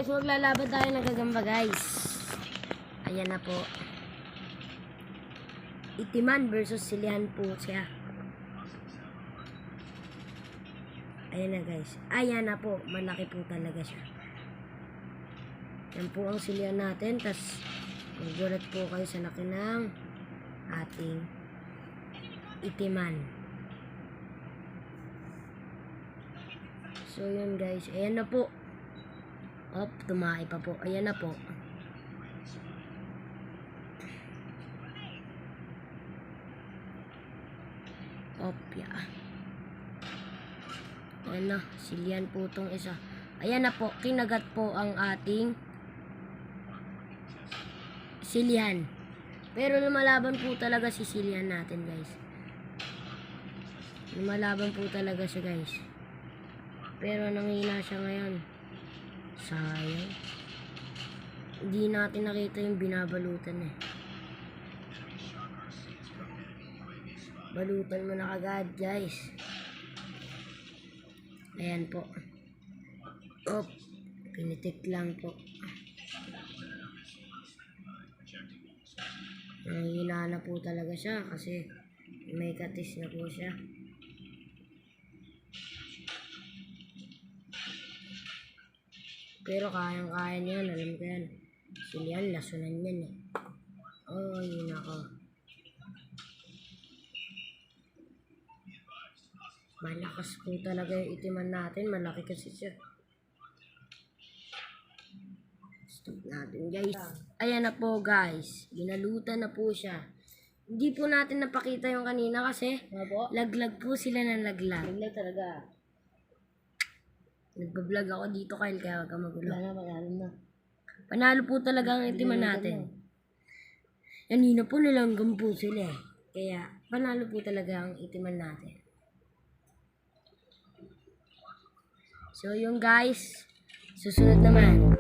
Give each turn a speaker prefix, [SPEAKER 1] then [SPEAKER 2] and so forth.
[SPEAKER 1] guys, maglalaban tayo ng gagamba guys. Ayan na po. Itiman versus Silihan po siya. Ayan na guys. Ayan na po. Malaki po talaga siya. Yan po ang Silihan natin. Tas magulat po kayo sa laki ng ating Itiman. So yun guys. Ayan na po. Op, tumae pa po. Ayan na po. Op, yeah. Ayan na. Silihan po itong isa. Ayan na po. Kinagat po ang ating Silihan. Pero lumalaban po talaga si Silihan natin guys. Lumalaban po talaga siya guys. Pero nanghina siya ngayon. Sayang. Hindi natin nakita yung binabalutan eh. Balutan mo na kagad guys. Ayan po. Op. Pinitik lang po. Nanghina na po talaga siya kasi may katis na po siya. Pero kayang-kaya niyan, alam ko yan. Silihan, lasunan yan eh. Oh, yun ako. Malakas po talaga yung Itiman natin. Malaki kasi siya. Stop natin guys. Ayan na po guys. Binalutan na po siya. Hindi po natin napakita yung kanina kasi laglag po sila ng laglag. Laglag talaga. Nagbablog ako dito Kyle, kaya wag ka magulo. Panalo po talaga ang Itiman natin. Kanina po nilanggam po sila eh. Kaya panalo po talaga ang Itiman natin. So yung guys, susunod naman.